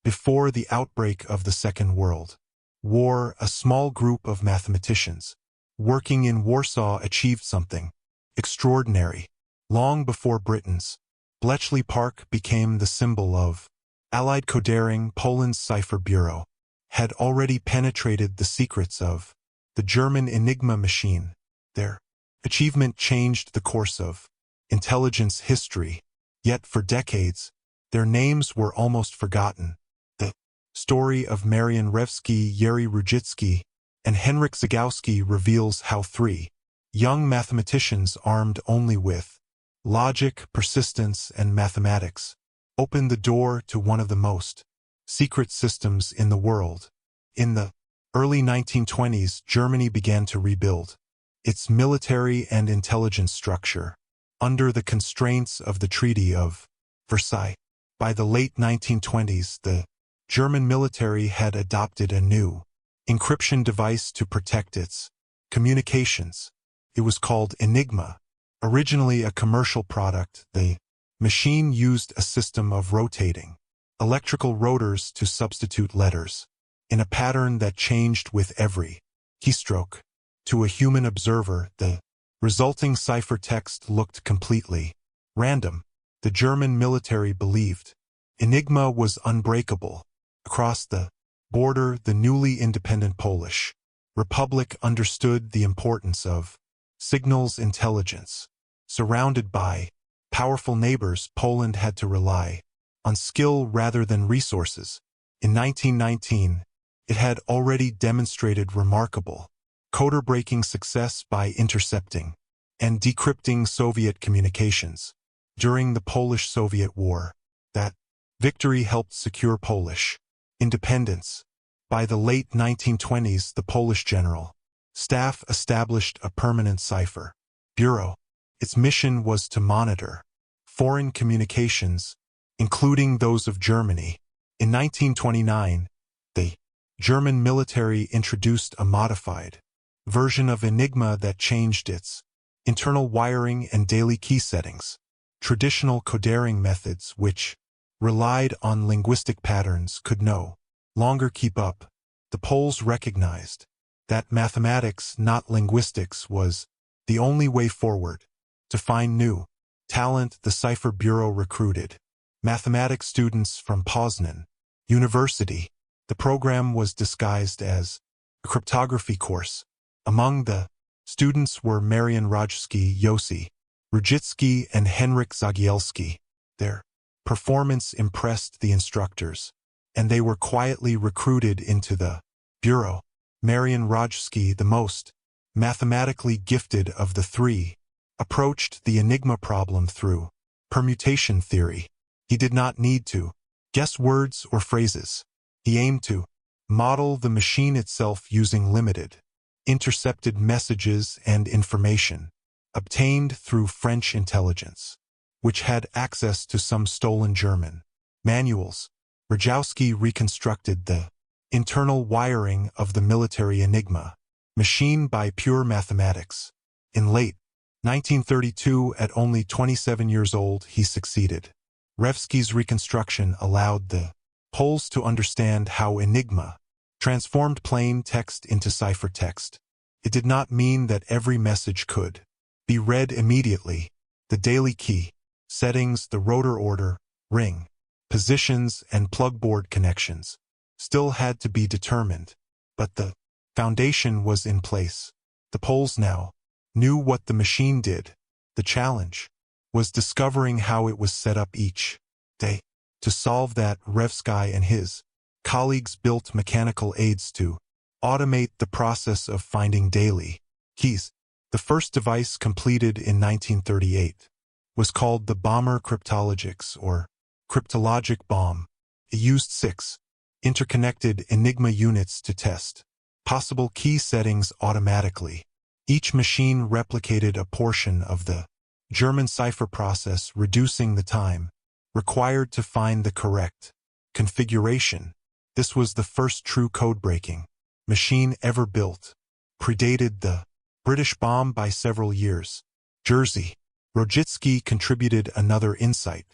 Before the outbreak of the Second World War, a small group of mathematicians working in Warsaw achieved something extraordinary. Long before Britain's Bletchley Park became the symbol of Allied codering, Poland's cipher bureau had already penetrated the secrets of the German Enigma machine. Their achievement changed the course of intelligence history, yet for decades, their names were almost forgotten. The story of Marian Rejewski, Jerzy Różycki, and Henryk Zygalski reveals how three young mathematicians armed only with logic, persistence, and mathematics opened the door to one of the most secret systems in the world. In the early 1920s, Germany began to rebuild its military and intelligence structure under the constraints of the Treaty of Versailles. By the late 1920s, the German military had adopted a new encryption device to protect its communications. It was called Enigma. Originally a commercial product, the machine used a system of rotating electrical rotors to substitute letters in a pattern that changed with every keystroke. To a human observer, the resulting ciphertext looked completely random. The German military believed Enigma was unbreakable. Across the border, the newly independent Polish Republic understood the importance of signals intelligence. Surrounded by powerful neighbors, Poland had to rely on skill rather than resources. In 1919, it had already demonstrated remarkable codebreaking success by intercepting and decrypting Soviet communications. During the Polish-Soviet War, that victory helped secure Polish independence. By the late 1920s, the Polish General Staff established a permanent cipher bureau. Its mission was to monitor foreign communications, including those of Germany. In 1929, the German military introduced a modified version of Enigma that changed its internal wiring and daily key settings. Traditional codering methods, which relied on linguistic patterns, could no longer keep up. The Poles recognized that mathematics, not linguistics, was the only way forward. To find new talent, the Cipher Bureau recruited mathematics students from Poznan University. The program was disguised as a cryptography course. Among the students were Marian Rejewski, Jerzy Różycki, and Henryk Zygalski. Their performance impressed the instructors, and they were quietly recruited into the bureau. Marian Rejewski, the most mathematically gifted of the three, approached the Enigma problem through permutation theory. He did not need to guess words or phrases. He aimed to model the machine itself using limited, intercepted messages and information obtained through French intelligence, which had access to some stolen German manuals. Rejewski reconstructed the internal wiring of the military Enigma machine by pure mathematics. In late 1932, at only 27 years old, he succeeded. Rejewski's reconstruction allowed the Poles to understand how Enigma transformed plain text into ciphertext. It did not mean that every message could be read immediately. The daily key settings, the rotor order, ring positions, and plugboard connections still had to be determined, but the foundation was in place. The Poles now knew what the machine did. The challenge was discovering how it was set up each day. To solve that, Rejewski and his colleagues built mechanical aids to automate the process of finding daily keys. The first device, completed in 1938, was called the Bomber Cryptologics, or cryptologic bomb. It used 6 interconnected Enigma units to test possible key settings automatically. Each machine replicated a portion of the German cipher process, reducing the time required to find the correct configuration. This was the first true code-breaking machine ever built. Predated the British bomb by several years. Jerzy Różycki contributed another insight.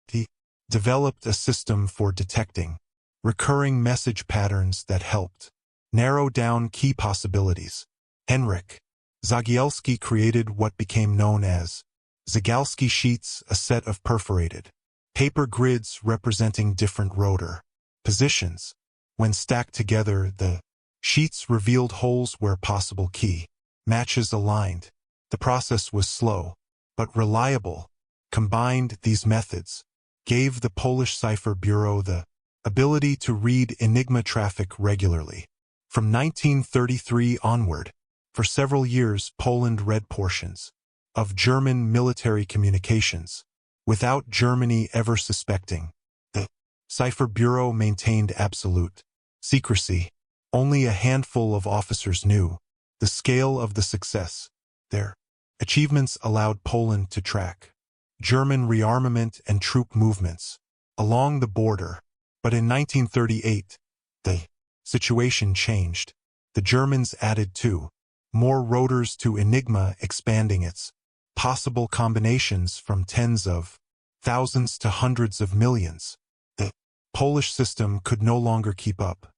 He developed a system for detecting recurring message patterns that helped narrow down key possibilities. Henryk Zygalski created what became known as Zygalski sheets, a set of perforated paper grids representing different rotor positions. When stacked together, the sheets revealed holes where possible key matches aligned. The process was slow, but reliable. Combined, these methods gave the Polish Cipher Bureau the ability to read Enigma traffic regularly. From 1933 onward, for several years Poland read portions of German military communications without Germany ever suspecting. The Cipher Bureau maintained absolute secrecy. Only a handful of officers knew the scale of the success. Their achievements allowed Poland to track German rearmament and troop movements along the border. But in 1938, the situation changed. The Germans added two more rotors to Enigma, expanding its possible combinations from tens of thousands to hundreds of millions. The Polish system could no longer keep up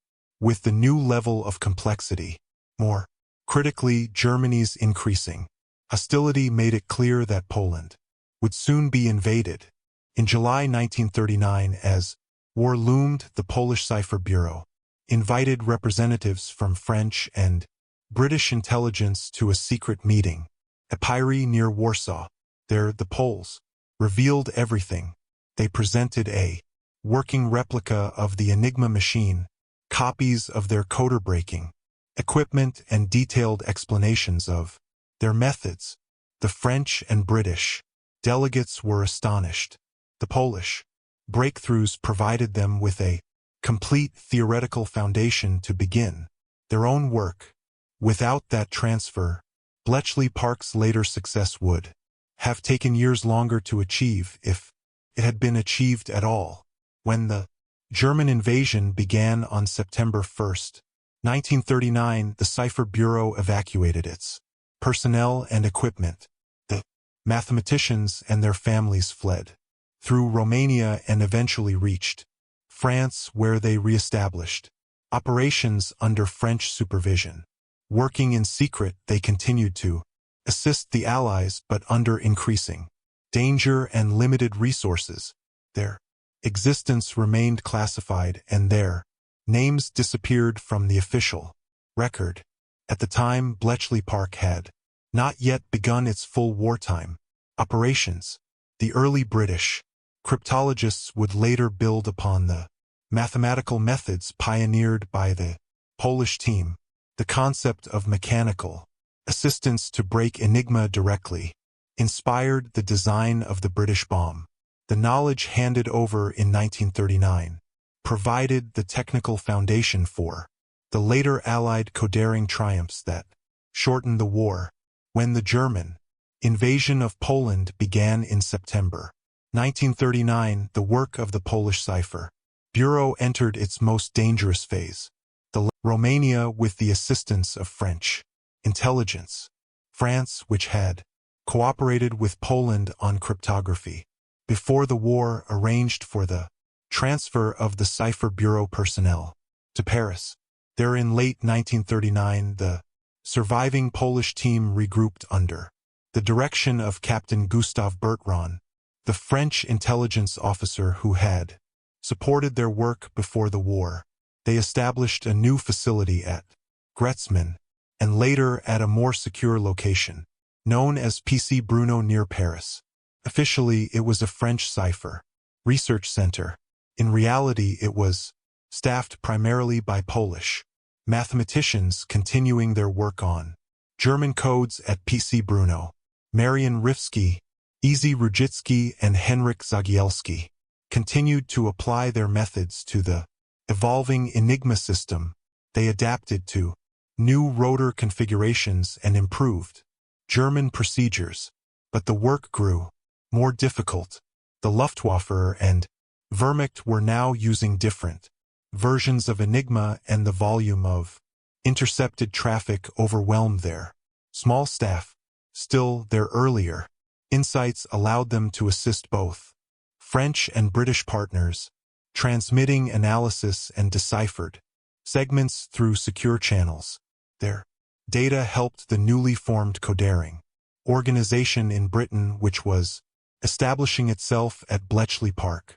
with the new level of complexity. More critically, Germany's increasing hostility made it clear that Poland would soon be invaded. In July 1939, as war loomed, the Polish Cipher Bureau invited representatives from French and British intelligence to a secret meeting at Pyry near Warsaw. There, the Poles revealed everything. They presented a working replica of the Enigma machine, copies of their codebreaking equipment, and detailed explanations of their methods. The French and British delegates were astonished. The Polish breakthroughs provided them with a complete theoretical foundation to begin their own work. Without that transfer, Bletchley Park's later success would have taken years longer to achieve, if it had been achieved at all. When the German invasion began on September 1, 1939, the Cipher Bureau evacuated its personnel and equipment. The mathematicians and their families fled through Romania and eventually reached France, where they re-established operations under French supervision. Working in secret, they continued to assist the Allies, but under increasing danger and limited resources. Their existence remained classified, and their names disappeared from the official record. At the time, Bletchley Park had not yet begun its full wartime operations. The early British cryptologists would later build upon the mathematical methods pioneered by the Polish team. The concept of mechanical assistance to break Enigma directly inspired the design of the British bomb. The knowledge handed over in 1939 provided the technical foundation for the later Allied codebreaking triumphs that shortened the war. When the German invasion of Poland began in September 1939, the work of the Polish Cipher Bureau entered its most dangerous phase. Romania, with the assistance of French intelligence. France, which had cooperated with Poland on cryptography before the war, arranged for the transfer of the Cipher Bureau personnel to Paris. There, in late 1939, the surviving Polish team regrouped under the direction of Captain Gustave Bertrand, the French intelligence officer who had supported their work before the war. They established a new facility at Gretzman, and later at a more secure location, known as PC Bruno near Paris. Officially, it was a French cipher research center. In reality, it was staffed primarily by Polish mathematicians continuing their work on German codes at PC Bruno. Marian Rejewski, Jerzy Różycki, and Henryk Zygalski continued to apply their methods to the evolving Enigma system. They adapted to new rotor configurations and improved German procedures. But the work grew more difficult. The Luftwaffe and Wehrmacht were now using different versions of Enigma, and the volume of intercepted traffic overwhelmed their small staff. Still, their earlier insights allowed them to assist both French and British partners. transmitting analysis and deciphered segments through secure channels. Their data helped the newly formed Codebreaking organization in Britain, which was establishing itself at Bletchley Park.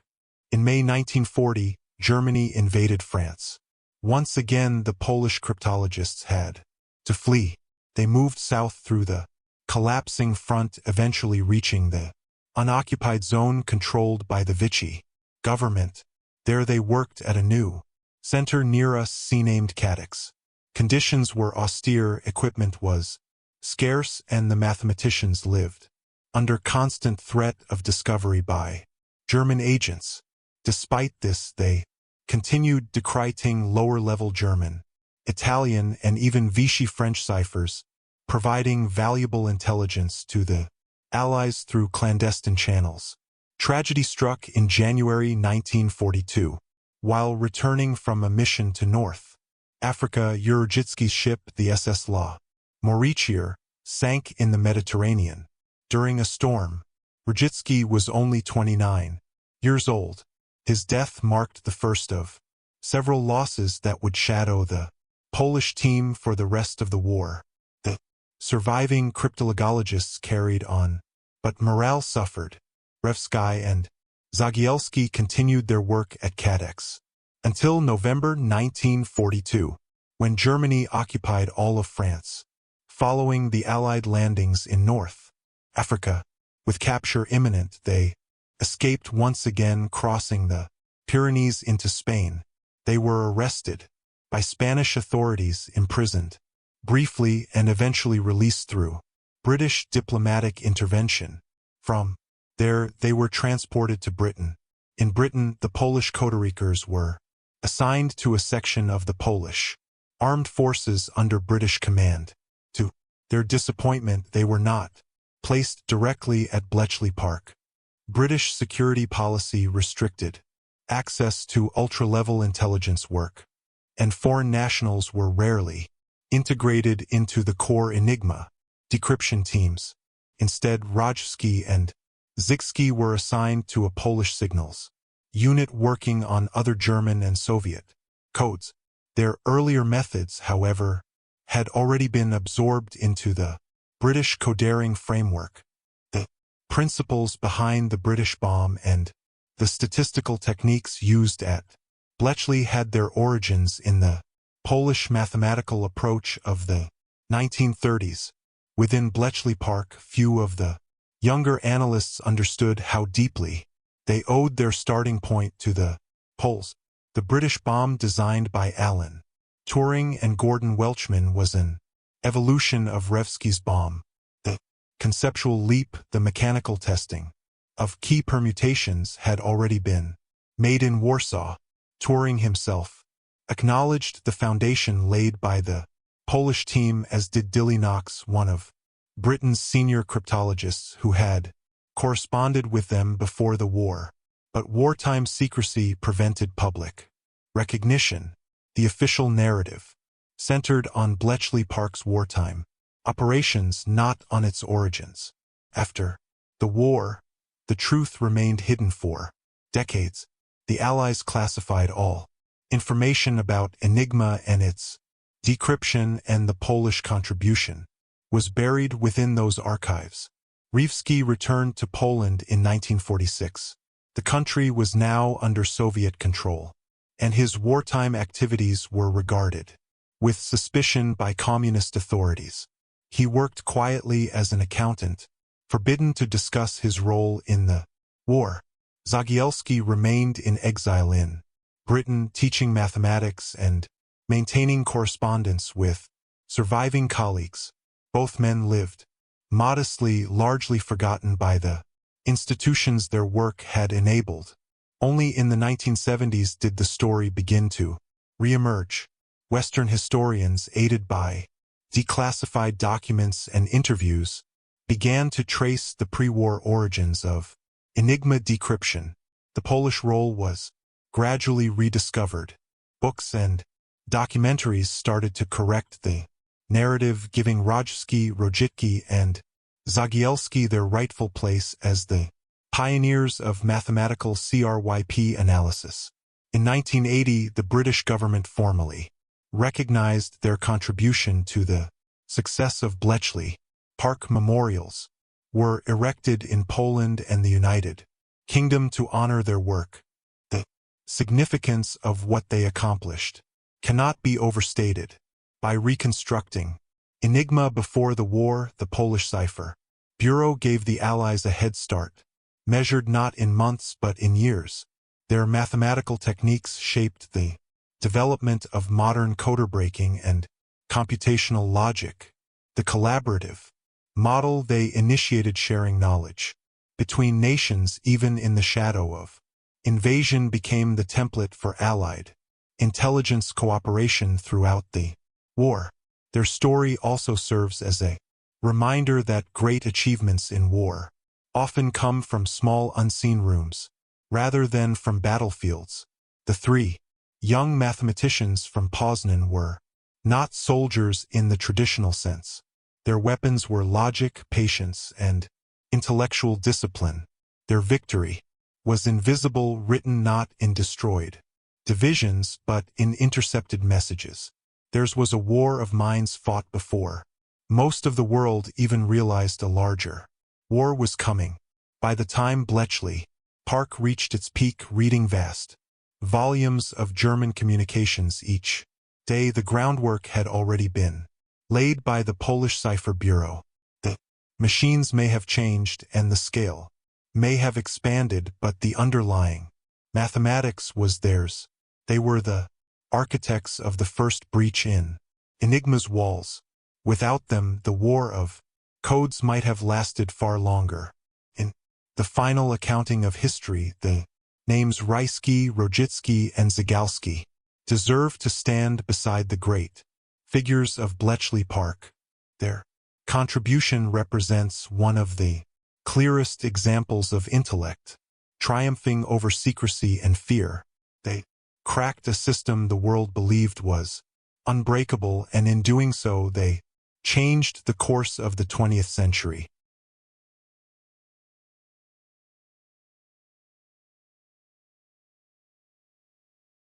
In May 1940, Germany invaded France. Once again, the Polish cryptologists had to flee. They moved south through the collapsing front, eventually reaching the unoccupied zone controlled by the Vichy government. There they worked at a new center near us, named Cadix. Conditions were austere, equipment was scarce, and the mathematicians lived under constant threat of discovery by German agents. Despite this, they continued decrypting lower-level German, Italian, and even Vichy French ciphers, providing valuable intelligence to the Allies through clandestine channels. Tragedy struck in January 1942. While returning from a mission to North Africa, Różycki's ship, the SS La Mauritier, sank in the Mediterranean. During a storm, Różycki was only 29 years old. His death marked the first of several losses that would shadow the Polish team for the rest of the war. The surviving cryptologists carried on, but morale suffered. Rejewski and Zygalski continued their work at Cadix until November 1942, when Germany occupied all of France. Following the Allied landings in North Africa, with capture imminent, they escaped once again, crossing the Pyrenees into Spain. They were arrested by Spanish authorities, imprisoned briefly, and eventually released through British diplomatic intervention. From there, they were transported to Britain. In Britain, the Polish Codebreakers were assigned to a section of the Polish armed forces under British command. To their disappointment, they were not placed directly at Bletchley Park. British security policy restricted access to ultra-level intelligence work, and foreign nationals were rarely integrated into the core Enigma decryption teams. Instead, Rejewski and Zygalski were assigned to a Polish signals unit working on other German and Soviet codes. Their earlier methods, however, had already been absorbed into the British codebreaking framework. The principles behind the British bomb and the statistical techniques used at Bletchley had their origins in the Polish mathematical approach of the 1930s. Within Bletchley Park, few of the younger analysts understood how deeply they owed their starting point to the Poles. The British bomb, designed by Alan Turing and Gordon Welchman, was an evolution of Rejewski's bomb. The conceptual leap, the mechanical testing of key permutations, had already been made in Warsaw. Turing himself acknowledged the foundation laid by the Polish team, as did Dilly Knox, one of Britain's senior cryptologists who had corresponded with them before the war. But wartime secrecy prevented public recognition. The official narrative centered on Bletchley Park's wartime operations, not on its origins. After the war, the truth remained hidden for decades. The Allies classified all information about Enigma and its decryption, and the Polish contribution was buried within those archives. Rejewski returned to Poland in 1946. The country was now under Soviet control, and his wartime activities were regarded with suspicion by communist authorities. He worked quietly as an accountant, forbidden to discuss his role in the war. Zygalski remained in exile in Britain, teaching mathematics and maintaining correspondence with surviving colleagues. Both men lived modestly, largely forgotten by the institutions their work had enabled. Only in the 1970s did the story begin to reemerge. Western historians, aided by declassified documents and interviews, began to trace the pre-war origins of Enigma decryption. The Polish role was gradually rediscovered. Books and documentaries started to correct the narrative, giving Różycki and Zygalski their rightful place as the pioneers of mathematical CRYP analysis. In 1980, the British government formally recognized their contribution to the success of Bletchley Park. Memorials were erected in Poland and the United Kingdom to honor their work. The significance of what they accomplished cannot be overstated. By reconstructing Enigma before the war, the Polish cipher bureau gave the Allies a head start, measured not in months but in years. Their mathematical techniques shaped the development of modern codebreaking and computational logic. The collaborative model they initiated, sharing knowledge between nations even in the shadow of invasion, became the template for Allied intelligence cooperation throughout the war. Their story also serves as a reminder that great achievements in war often come from small unseen rooms rather than from battlefields. The three young mathematicians from Poznan were not soldiers in the traditional sense. Their weapons were logic, patience, and intellectual discipline. Their victory was invisible, written not in destroyed divisions but in intercepted messages. Theirs was a war of minds fought before most of the world even realized a larger war was coming. By the time Bletchley Park reached its peak, reading vast volumes of German communications each day, the groundwork had already been laid by the Polish Cipher Bureau. The machines may have changed and the scale may have expanded, but the underlying mathematics was theirs. They were the architects of the first breach in Enigma's walls. Without them, the war of codes might have lasted far longer. In the final accounting of history, the names Rejewski, Różycki, and Zygalski deserve to stand beside the great figures of Bletchley Park. Their contribution represents one of the clearest examples of intellect triumphing over secrecy and fear. They cracked a system the world believed was unbreakable, and in doing so they changed the course of the 20th century.